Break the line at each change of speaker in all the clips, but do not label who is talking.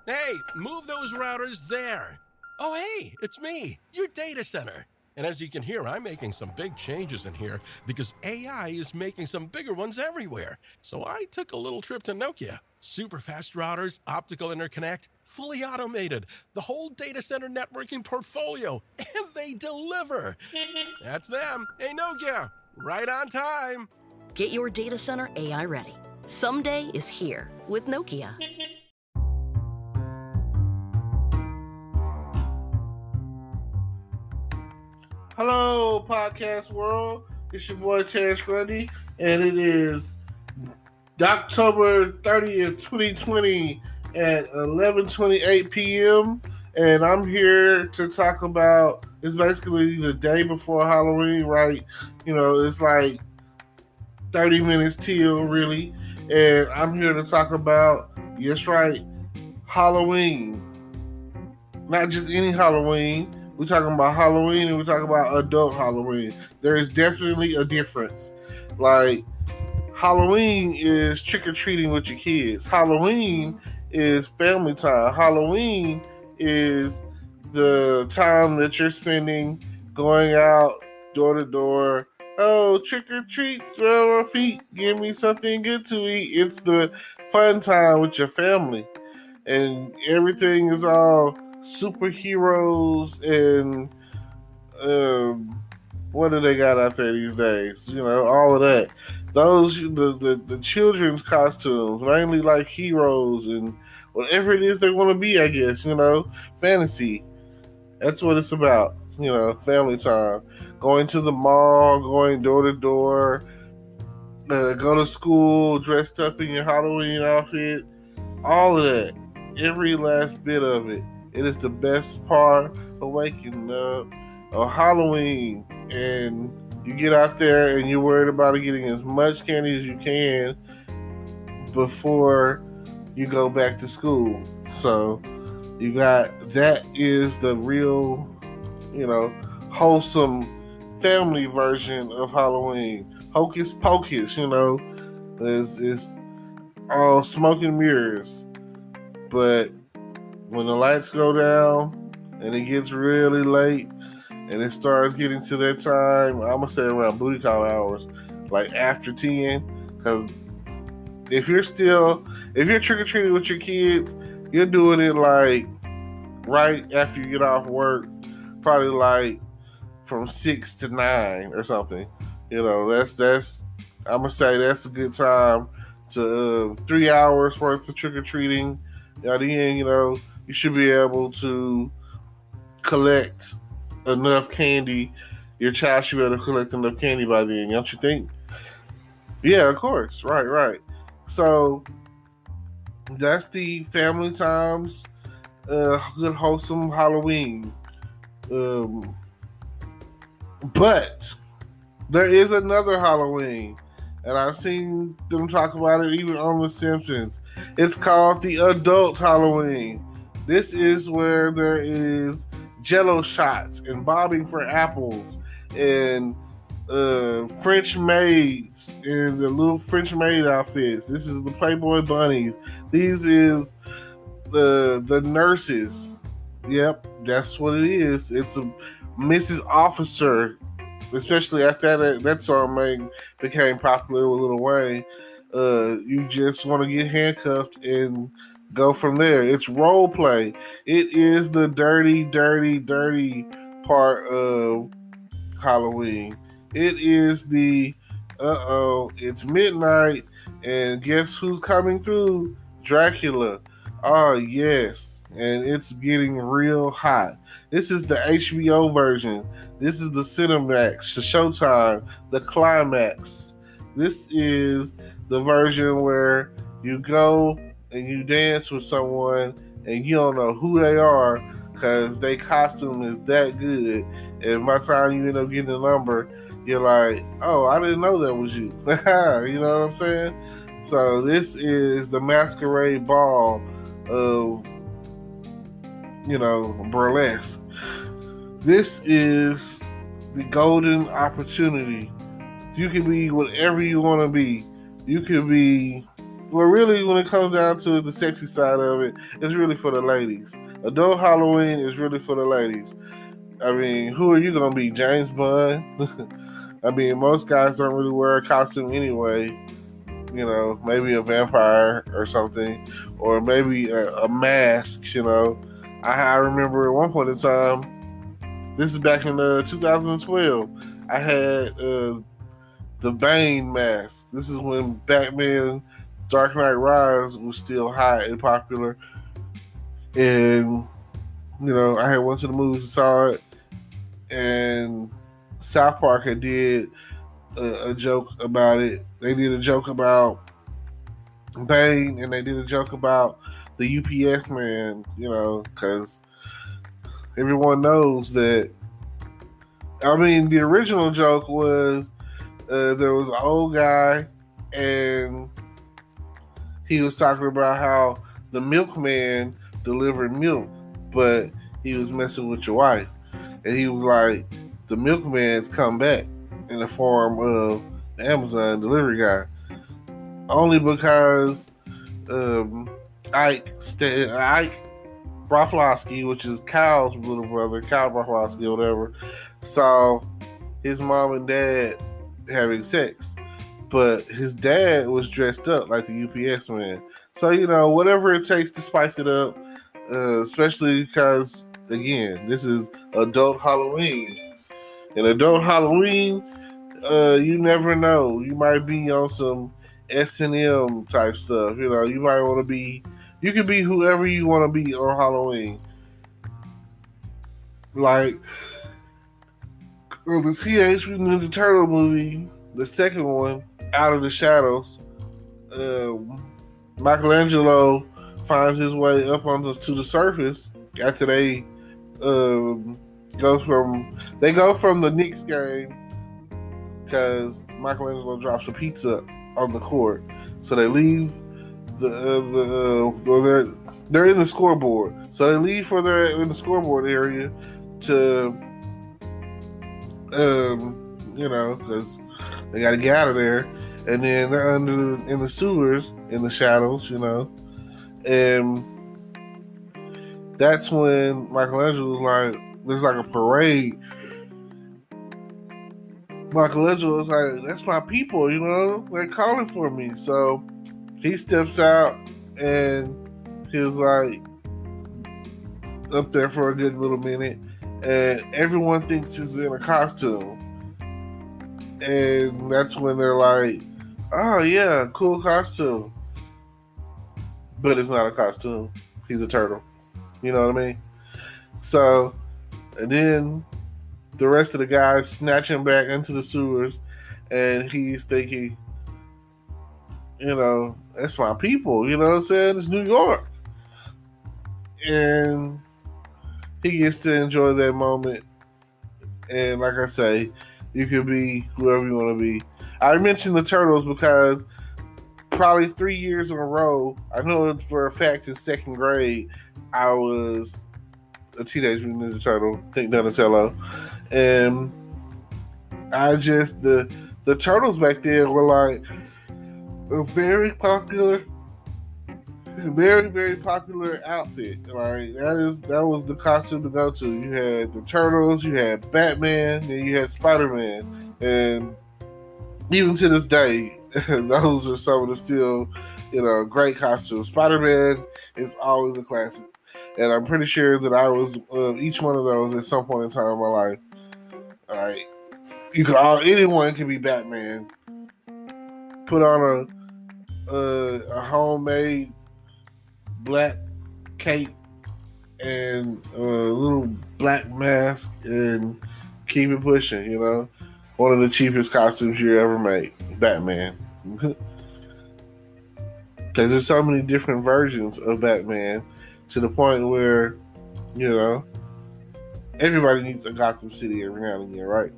Hey, move those routers there. Oh, hey, it's me, your data center. And as you can hear, I'm making some big changes in here because AI is making some bigger ones everywhere. So I took a little trip to Nokia. Super fast routers, optical interconnect, fully automated, the whole data center networking portfolio, and they deliver. That's them. Hey, Nokia, right on time.
Get your data center AI ready. Someday is here with Nokia.
Hello, podcast world. It's your boy Terrence Grundy, and it is October 30th, 2020 at 11:28 p.m. And I'm here to talk about. It's basically the day before Halloween, right? You know, it's like 30 minutes till, really. And I'm here to talk about, yes, right, Halloween. Not just any Halloween. We're talking about Halloween and we're talking about adult Halloween. There is definitely a difference. Like, Halloween is trick-or-treating with your kids. Halloween is family time. Halloween is the time that you're spending going out door to door. Oh, trick-or-treat, smell my feet, give me something good to eat. It's the fun time with your family. And everything is all superheroes and what do they got out there these days? You know, all of that. Those the children's costumes, mainly like heroes and whatever it is they want to be. I guess, you know, fantasy. That's what it's about. You know, family time. Going to the mall, going door to door, go to school dressed up in your Halloween outfit. All of that. Every last bit of it. It is the best part of waking up on Halloween. And you get out there and you're worried about getting as much candy as you can before you go back to school. So you got, that is the real, you know, wholesome family version of Halloween. Hocus pocus, you know, is all smoke and mirrors. But when the lights go down and it gets really late and it starts getting to that time, I'm going to say around booty call hours, like after 10, because if you're trick-or-treating with your kids, you're doing it like right after you get off work, probably like from 6 to 9 or something. You know, that's I'm going to say that's a good time to 3 hours worth of trick-or-treating. At the end, you know, you should be able to collect enough candy. Your child should be able to collect enough candy by then, don't you think? Yeah, of course. Right. So that's the family times, good wholesome Halloween. But there is another Halloween, and I've seen them talk about it even on The Simpsons. It's called the adult Halloween. This is where there is Jello shots and bobbing for apples and French maids in the little French maid outfits. This is the Playboy bunnies. These is the nurses. Yep, that's what it is. It's a Mrs. Officer, especially after that song became popular with Lil Wayne. You just want to get handcuffed and go from there. It's role play. It is the dirty part of Halloween. It is the it's midnight and guess who's coming through? Dracula. Oh yes, and it's getting real hot. This is the HBO version. This is the Cinemax, the Showtime, the Climax. This is the version where you go and you dance with someone and you don't know who they are because their costume is that good. And by the time you end up getting a number, you're like, oh, I didn't know that was you. You know what I'm saying? So this is the masquerade ball of, you know, burlesque. This is the golden opportunity. You can be whatever you want to be. You can be Well, really, when it comes down to the sexy side of it, it's really for the ladies. Adult Halloween is really for the ladies. I mean, who are you gonna be, James Bond? I mean, most guys don't really wear a costume anyway. You know, maybe a vampire or something, or maybe a mask. You know, I remember at one point in time, this is back in 2012, I had the Bane mask. This is when Batman Dark Knight Rise was still hot and popular. And, you know, I had went to the movies and saw it. And South Park had did a joke about it. They did a joke about Bane, and they did a joke about the UPS man, you know, because everyone knows that. I mean, the original joke was there was an old guy, and he was talking about how the milkman delivered milk, but he was messing with your wife. And he was like, the milkman's come back in the form of the Amazon delivery guy. Only because Ike Broflovski, which is Kyle's little brother, Kyle Broflovski or whatever, saw his mom and dad having sex. But his dad was dressed up like the UPS man. So, you know, whatever it takes to spice it up, especially because, again, this is adult Halloween. And adult Halloween, you never know. You might be on some S&M type stuff. You know, you might want to be, you can be whoever you want to be on Halloween. Like, the Teenage Mutant Ninja Turtle movie, the second one, Out of the Shadows, Michelangelo finds his way up to the surface after they go from the Knicks game because Michelangelo drops a pizza on the court, so they leave they're in the scoreboard, so they leave for they're in the scoreboard area to you know, because they got to get out of there, and then they're in the sewers in the shadows, you know, and that's when Michelangelo was like, there's like a parade. Michelangelo was like, that's my people, you know, they're calling for me. So he steps out, and he was like up there for a good little minute, and everyone thinks he's in a costume. And that's when they're like, oh yeah, cool costume. But it's not a costume. He's a turtle. You know what I mean? So, and then the rest of the guys snatch him back into the sewers, and he's thinking, you know, that's my people, you know what I'm saying? It's New York. And he gets to enjoy that moment. And like I say, you could be whoever you want to be. I mentioned the Turtles because probably 3 years in a row, I know for a fact in second grade, I was a Teenage Mutant Ninja Turtle, think Donatello. And I just, the Turtles back there were like a very popular, very, very popular outfit. Like that was the costume to go to. You had the Turtles, you had Batman, and you had Spider-Man. And even to this day, those are some of the still, you know, great costumes. Spider-Man is always a classic. And I'm pretty sure that I was each one of those at some point in time in my life. Like, anyone can be Batman. Put on a homemade black cape and a little black mask and keep it pushing, you know. One of the cheapest costumes you ever made, Batman. Because there's so many different versions of Batman to the point where, you know, everybody needs a Gotham City every now and again, right?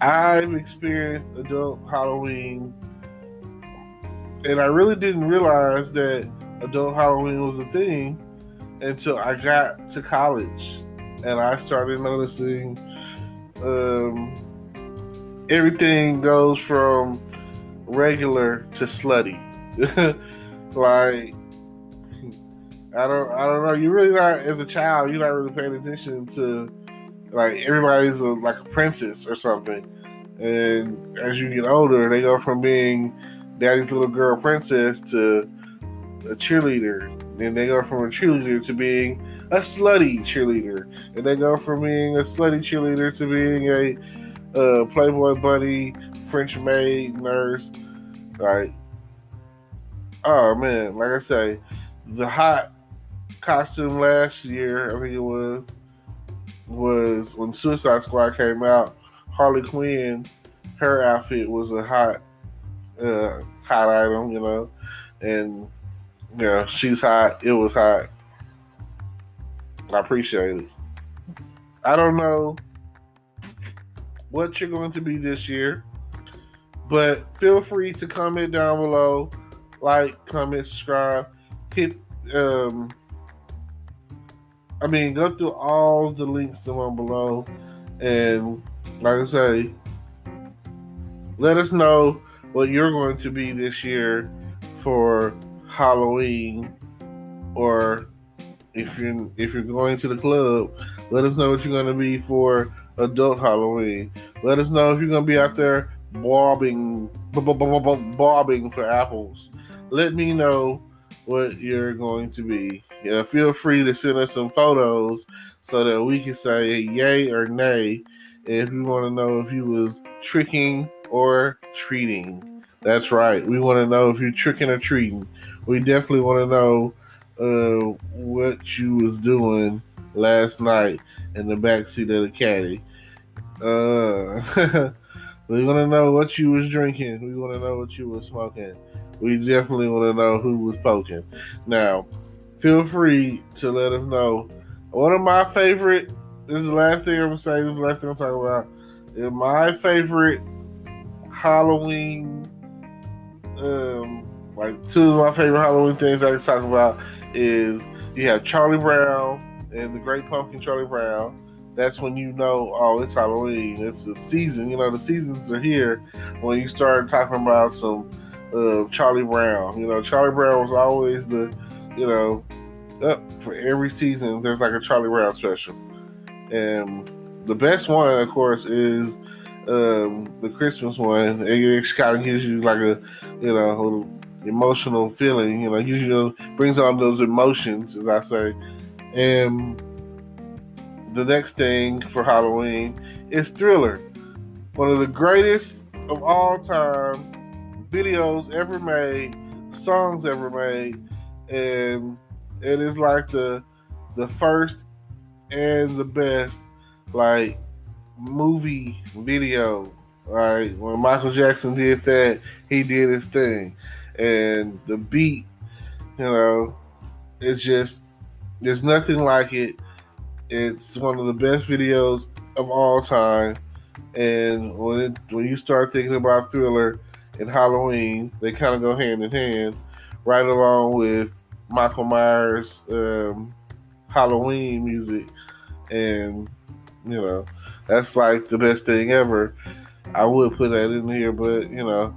I've experienced adult Halloween, and I really didn't realize that adult Halloween was a thing until I got to college, and I started noticing everything goes from regular to slutty. Like, I don't know. You really not, as a child, you're not really paying attention to, like, everybody's like a princess or something. And as you get older, they go from being daddy's little girl princess to a cheerleader. And they go from a cheerleader to being a slutty cheerleader. And they go from being a slutty cheerleader to being a Playboy bunny, French maid, nurse. Like, oh man, like I say, the hot costume last year, I think it was when Suicide Squad came out. Harley Quinn, her outfit was a hot item, you know, and you know, she's hot. It was hot. I appreciate it. I don't know what you're going to be this year, but feel free to comment down below, like, comment, subscribe, hit. Go through all the links down below, and like I say, let us know what you're going to be this year for Halloween, or if you're going to the club, let us know what you're going to be for adult Halloween. Let us know if you're going to be out there bobbing for apples. Let me know what you're going to be. Yeah, feel free to send us some photos so that we can say yay or nay if we want to know if you was tricking or treating. That's right. We want to know if you're tricking or treating. We definitely want to know what you was doing last night in the backseat of the caddy. We want to know what you was drinking. We want to know what you was smoking. We definitely want to know who was poking. Now, feel free to let us know. One of my favorite, this is the last thing I'm going to say, this is the last thing I'm talking about, is my favorite Halloween, like two of my favorite Halloween things I can talk about is you have Charlie Brown and the Great Pumpkin Charlie Brown. That's when you know, oh, it's Halloween. It's the season. You know, the seasons are here when you start talking about some Charlie Brown. You know, Charlie Brown was always the, you know, up for every season. There's like a Charlie Brown special. And the best one, of course, is the Christmas one. It kind of gives you like a, you know, a little emotional feeling. You know, usually brings on those emotions, as I say. And the next thing for Halloween is Thriller, one of the greatest of all time videos ever made, songs ever made, and it is like the first and the best like movie video. Right, when Michael Jackson did that, he did his thing, and the beat, you know, it's just, there's nothing like it. It's one of the best videos of all time, and when you start thinking about Thriller and Halloween, they kind of go hand in hand, right along with Michael Myers' Halloween music, and you know, that's like the best thing ever. I would put that in here, but you know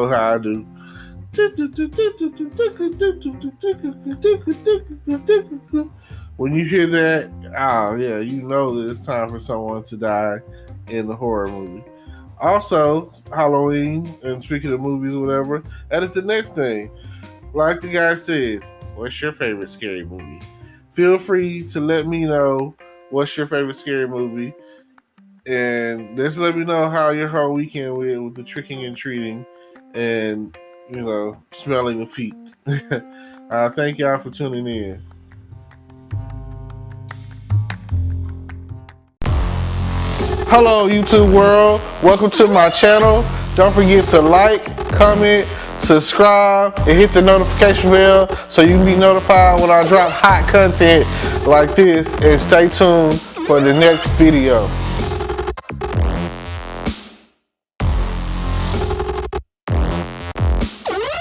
how I do. When you hear that, yeah, you know that it's time for someone to die in the horror movie. Also, Halloween, and speaking of movies or whatever, that is the next thing. Like the guy says, what's your favorite scary movie? Feel free to let me know what's your favorite scary movie. And just let me know how your whole weekend went with the tricking and treating and, you know, smelling of feet. Thank y'all for tuning in. Hello, YouTube world. Welcome to my channel. Don't forget to like, comment, subscribe, and hit the notification bell so you can be notified when I drop hot content like this. And stay tuned for the next video.